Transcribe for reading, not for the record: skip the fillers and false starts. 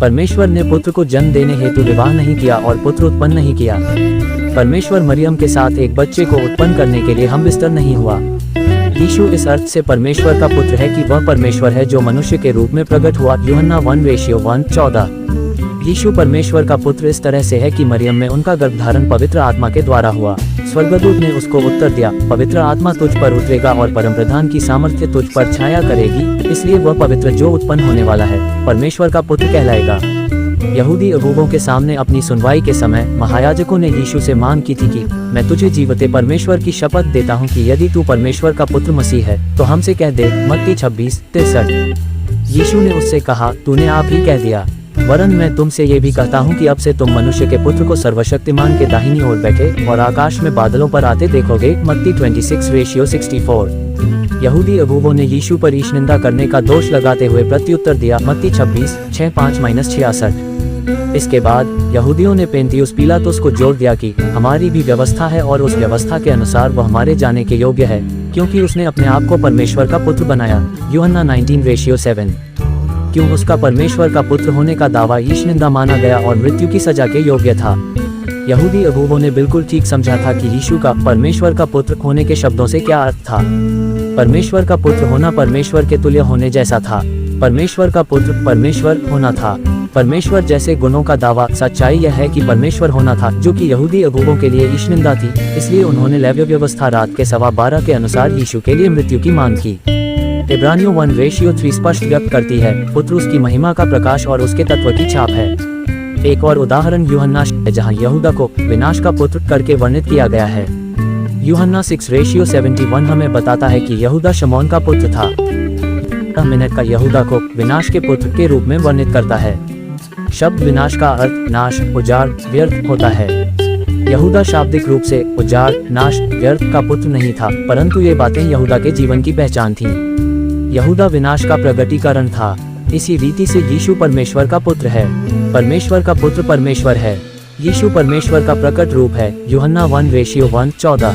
परमेश्वर ने पुत्र को जन्म देने हेतु विवाह नहीं किया और पुत्र उत्पन्न नहीं किया। परमेश्वर मरियम के साथ एक बच्चे को उत्पन्न करने के लिए हम बिस्तर नहीं हुआ। यीशु इस अर्थ से परमेश्वर का पुत्र है कि वह परमेश्वर है जो मनुष्य के रूप में प्रकट हुआ। यूहन्ना 1:1-14। यीशु परमेश्वर का पुत्र इस तरह से है कि मरियम में उनका गर्भधारण पवित्र आत्मा के द्वारा हुआ। स्वर्गदूत ने उसको उत्तर दिया, पवित्र आत्मा तुझ पर उतरेगा और परमप्रधान की सामर्थ्य तुझ पर छाया करेगी, इसलिए वह पवित्र जो उत्पन्न होने वाला है परमेश्वर का पुत्र कहलाएगा। यहूदी अगुवों के सामने अपनी सुनवाई के समय महायाजकों ने यीशु से मांग की थी कि मैं तुझे जीवते परमेश्वर की शपथ देता हूँ कि यदि तू परमेश्वर का पुत्र मसीह है तो हमसे कह दे। मत्ती 26:63। यीशु ने उससे कहा, तूने आप ही कह दिया, वरन मैं तुमसे ये भी कहता हूँ कि अब से तुम मनुष्य के पुत्र को सर्वशक्तिमान के दाहिनी ओर बैठे और आकाश में बादलों पर आते देखोगे। मत्ती 26:64। यहूदी अगुवों ने यीशु पर ईश निंदा करने का दोष लगाते हुए प्रत्युत्तर दिया। मत्ती 26:65-66। इसके बाद यहूदियों ने पेंतियुस पिलातुस को जोर दिया कि हमारी भी व्यवस्था है और उस व्यवस्था के अनुसार वह हमारे जाने के योग्य है, क्योंकि उसने अपने आप को परमेश्वर का पुत्र बनाया। यूहन्ना 19:7। क्यों उसका परमेश्वर का पुत्र होने का दावा ईश निंदा माना गया और मृत्यु की सजा के योग्य था। यहूदी अगुवों ने बिल्कुल ठीक समझा था कि यीशु का परमेश्वर का पुत्र होने के शब्दों से क्या अर्थ था। परमेश्वर का पुत्र होना परमेश्वर के तुल्य होने जैसा था। परमेश्वर का पुत्र परमेश्र होना था। परमेश्वर जैसे गुणों का दावा। सच्चाई यह है कि परमेश्वर होना था, जो कि यहूदी अगुवों के लिए ईश निंदा थी। इसलिए उन्होंने लेव्य व्यवस्था रात के 12:15 के अनुसार यीशु के लिए मृत्यु की मांग की। इब्रानियों 1:3 स्पष्ट व्यक्त करती है, पुत्र उसकी महिमा का प्रकाश और उसके तत्व की छाप है। एक और उदाहरण यूहन्ना है जहां यहूदा को विनाश का पुत्र करके वर्णित किया गया है। यूहन्ना 6:71 हमें बताता है कि यहूदा शमौन का पुत्र था। मिनट का यहूदा को विनाश के पुत्र के रूप में वर्णित करता है। शब्द विनाश का अर्थ नाश, उजाड़, व्यर्थ होता है। यहूदा शाब्दिक रूप से उजाड़, नाश, व्यर्थ का पुत्र नहीं था, परंतु ये बातें यहूदा के जीवन की पहचान थी। यहूदा विनाश का प्रगटीकरण था। इसी रीति से यीशु परमेश्वर का पुत्र है। परमेश्वर का पुत्र परमेश्वर है। यीशु परमेश्वर का प्रकट रूप है। यूहन्ना 1:1-14।